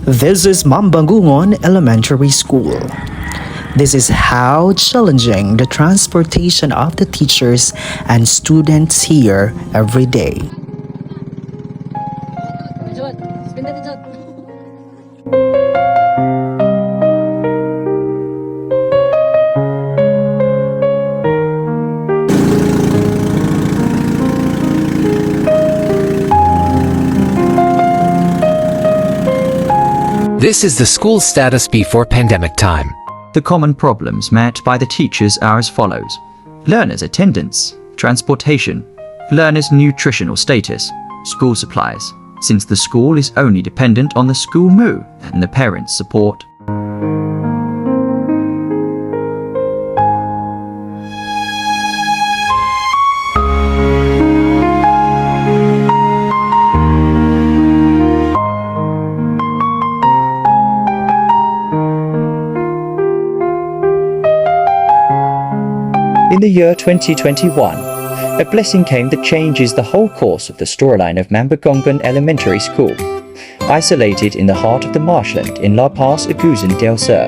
This is Mambangungon Elementary School. This is how challenging the transportation of the teachers and students here every day. This is the school status before pandemic time. The common problems met by the teachers are as follows: learners' attendance, transportation, learners' nutritional status, school supplies, since the school is only dependent on the school MOO and the parents' support. In the year 2021, a blessing came that changes the whole course of the storyline of Mambangungon Elementary School, isolated in the heart of the marshland in La Paz, Agusan del Sur.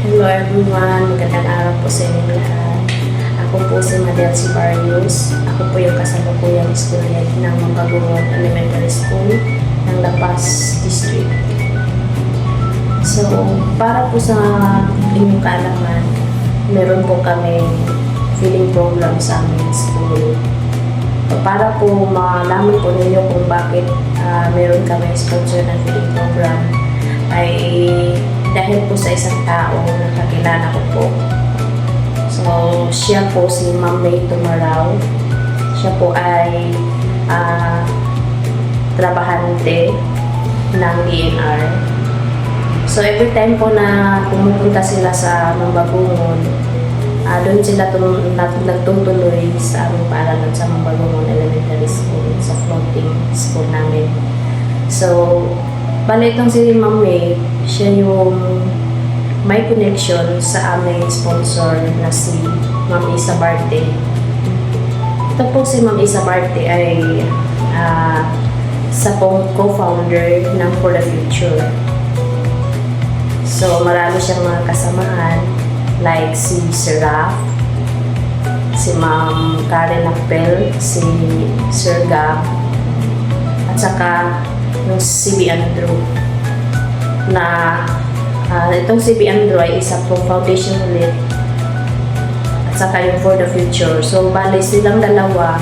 Hello everyone, magandang araw po sa inyo lahat. Ako po si Madelcy Barrios. Ako po yung kasalukuyang school head ng Mambangungon Elementary School ng La Paz District. So, para po sa inyong kaalaman, meron po kami feeding program sa aming school. Para po malaman po ninyo kung bakit meron kami sponsor ng feeding program ay dahil po sa isang tao na kakilala ko po. So, siya po si Ma'am May Tumaraw. Siya po ay trabahante ng DNR. So, every time po na pumupunta sila sa Mambangungon, doon sila nagtutuloy sa aming paaralan sa Mambangungon Elementary School, sa floating school namin. So, bali itong si Ma'am May, siya yung may connection sa aming sponsor na si Ma'am Isa Barte. Ito po si Ma'am Isa Barte ay sa pong co-founder ng For the Future. So, marami siyang mga kasamahan like si Sir Raf, si Ma'am Karen Apel, si Sir Gab, at saka yung si B. Andrew. Na itong si B. Andrew ay isa pong foundation ulit at saka yung For the Future. So, bali silang dalawa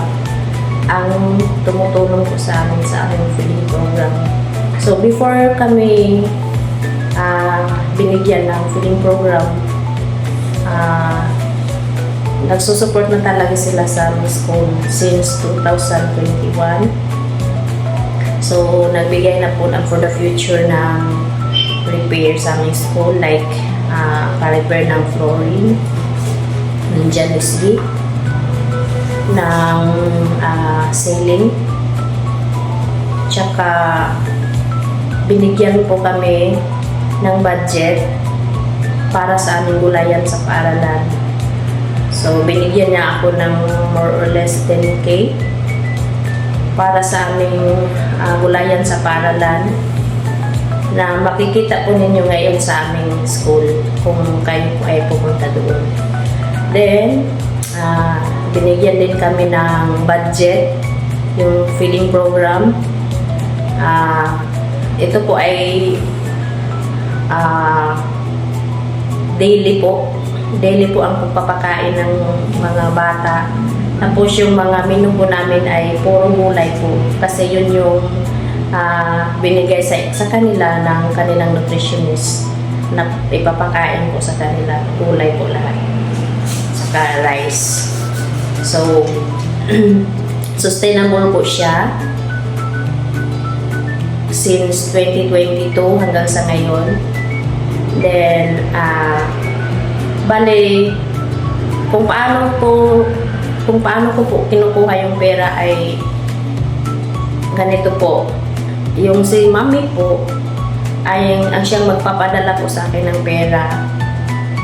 ang tumutulong po sa amin sa aming feeding program. So, before kami binigyan ng feeding program, nagsusupport na talaga sila sa aming school since 2021. So, nagbigay na po ng For the Future ng repair sa aming school, like pa-repair ng flooring, ng jalousie, ng ceiling, tsaka binigyan po kami ng budget para sa aming gulayan sa paaralan. So, binigyan niya ako ng more or less 10K para sa aming gulayan sa paaralan na makikita po ninyo ngayon sa aming school kung kayo po ay pupunta doon. Then, binigyan din kami ng budget, yung feeding program. Ito po ay daily po ang pagpapakain ng mga bata. Tapos yung mga menu po namin ay puro gulay po kasi yun yung binigay sa kanila ng kanilang nutritionist na ipapakain po sa kanila. Gulay po lahat, saka rice. So, sustainable po siya since 2022 hanggang sa ngayon. Then, bale, kung paano ko po kinukuha yung pera ay ganito po. Yung si Mami po ay ang siyang magpapadala po sa akin ng pera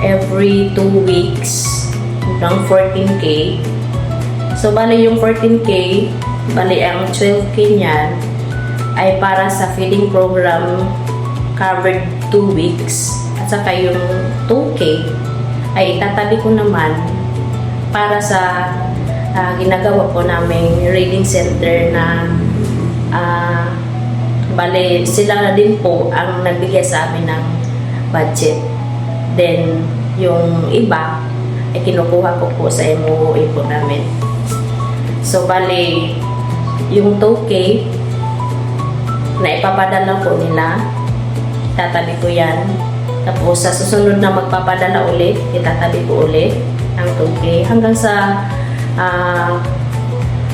every 2 weeks ng 14K. So, bali yung 14K, bali ang 12K niyan ay para sa feeding program covered 2 weeks. At saka yung 2K ay itatabi ko naman para sa ginagawa po naming reading center na bali sila na din po ang nagbigay sa amin ng budget. Then, yung iba ay kinukuha ko po sa MOA po namin. So, bali, yung 2K na ipapadala po nila, tatabi ko yan. Tapos, sa susunod na magpapadala ulit, itatabi ko ulit ang 2K hanggang sa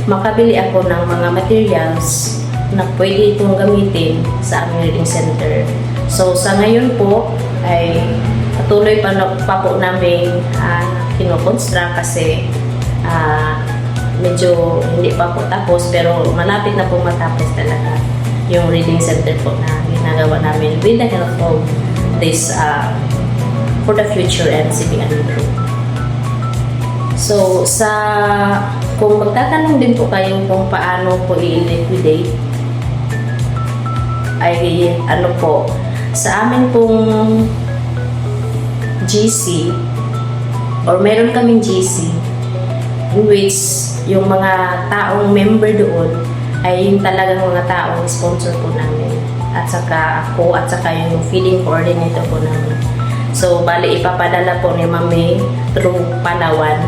makabili ako ng mga materials na pwede itong gamitin sa aming reading center. So, sa ngayon po, ay patuloy pa po namin kinoconstruct kasi medyo hindi pa po tapos, pero malapit na po matapos talaga yung reading center po na ginagawa namin with the help of this for the future MCB Andrew. So, kung magtatanong din po kayo kung paano po i-liquidate, ay ano po, sa amin pong GC, or meron kaming GC, in which yung mga taong member doon ay yung talagang mga taong sponsor po namin. At saka ako, at saka yung feeding coordinator po namin. So, bali ipapadala po ni Mami through Palawan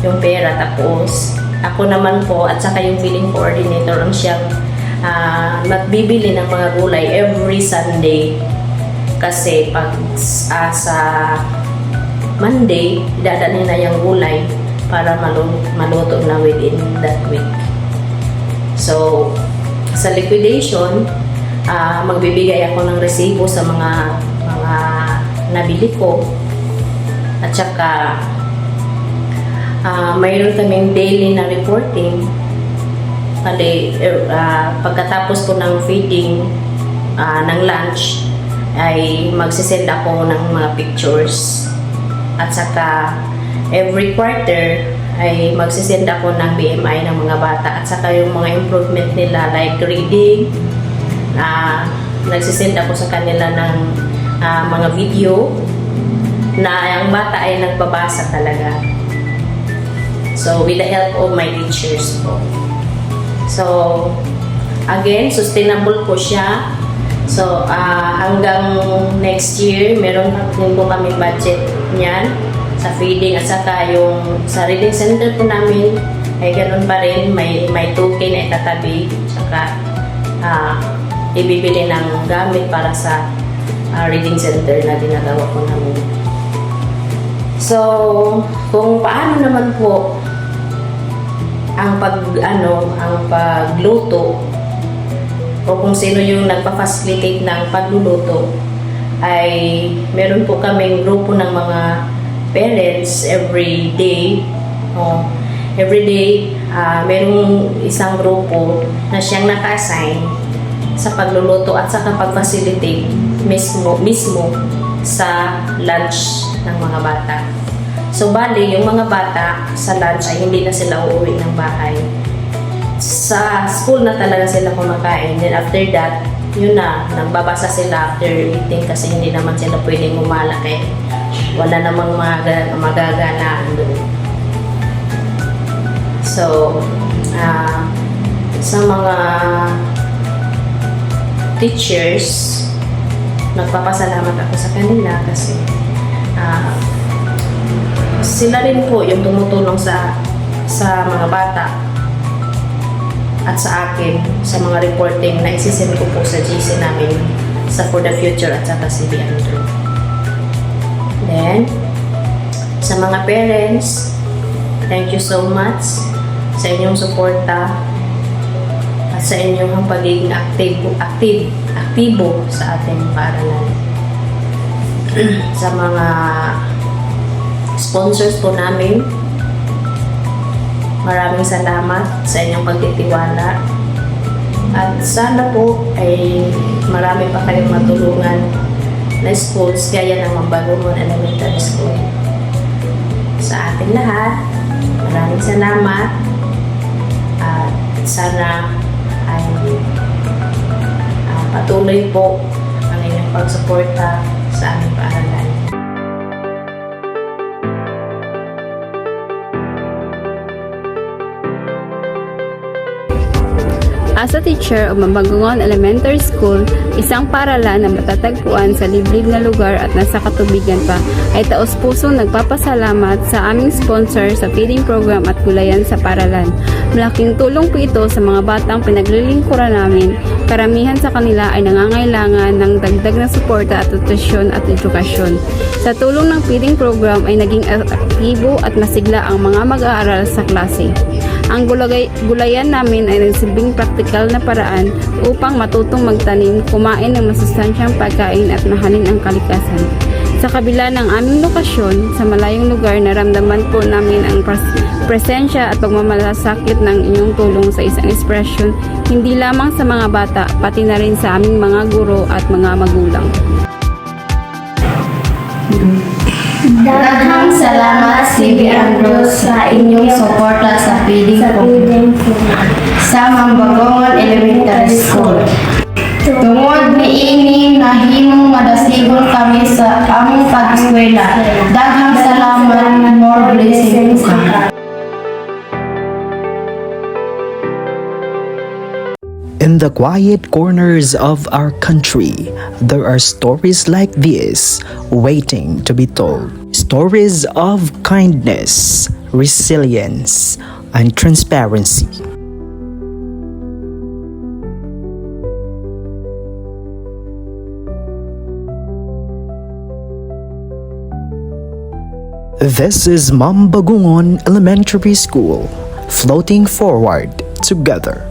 yung pera. Tapos, ako naman po, at saka yung feeding coordinator ang siyang magbibili ng mga gulay every Sunday. Kasi pag sa Monday, dadalhin na yung gulay para maluto na within that week. So, sa liquidation, magbibigay ako ng resibo sa mga nabili ko. At saka, mayroon kaming daily na reporting. Pagkatapos ko ng feeding ng lunch, ay magsisend ako ng mga pictures. At saka, every quarter, ay magsisend ako ng BMI ng mga bata. At saka yung mga improvement nila, like reading, nagsisend ako sa kanila ng mga video na ang bata ay nagbabasa talaga. So, with the help of my teachers po. So, again, sustainable po siya. So, hanggang next year, meron din po kami budget niyan sa feeding at saka yung sa reading center po namin ay ganun pa rin. May 2K na itatabi. Saka, ibibili ng gamit para sa reading center na ginagawa po namin. So, kung paano naman po ang pagluto o kung sino yung nagpa-facilitate ng pagluluto, ay meron po kaming grupo ng mga parents every day. Every day, merong isang grupo na siyang naka-assign sa pagluluto at sa pag-facilitate mismo sa lunch ng mga bata. So, bali, yung mga bata sa lunch ay hindi na sila uuwi ng bahay. Sa school na talaga sila kumakain. Then after that, yun na, nagbabasa sila after eating kasi hindi naman sila pwedeng umala kaya wala namang magaganaan doon. So, sa mga teachers, nagpapasalamat ako sa kanila kasi sila rin po yung tumutulong sa mga bata at sa akin sa mga reporting na isisend ko po sa GC namin sa For the Future at sa CB Andrew. Then, sa mga parents, thank you so much sa inyong suporta at sa inyong pagiging aktibo sa ating paaralan. Sa mga sponsors po namin, maraming salamat sa inyong pagtitiwala at sana po ay marami pa kayong matulungan na schools gaya ng Mambangungon Elementary School. Sa ating lahat, maraming salamat. at sana ay patuloy po ang inyong pagsuporta sa aming paaralan. As a teacher of Mambagungon Elementary School, isang paaralan na matatagpuan sa liblib na lugar at nasa katubigan pa, ay taos-pusong nagpapasalamat sa aming sponsor sa feeding program at gulayan sa paaralan. Malaking tulong po ito sa mga batang pinaglilingkuran namin. Karamihan sa kanila ay nangangailangan ng dagdag na suporta at nutrisyon at edukasyon. Sa tulong ng feeding program ay naging aktibo at masigla ang mga mag-aaral sa klase. Ang gulayan namin ay nagsilbing praktikal na paraan upang matutong magtanim, kumain ng masustansyang pagkain at mahalin ang kalikasan. Sa kabila ng aming lokasyon, sa malayong lugar, naramdaman po namin ang presensya at pagmamalasakit ng inyong tulong sa isang ekspresyon, hindi lamang sa mga bata, pati na rin sa aming mga guro at mga magulang. Daghang salamat CB Andros sa inyong suporta sa feeding program sa Mambagungon Elementary School. Tungod niini nahimong madasigon kami sa among pag-eskwela. Daghang salamat, more blessing po kami. In the quiet corners of our country, there are stories like this waiting to be told. Stories of kindness, resilience, and transparency. This is Mambagungon Elementary School, floating forward together.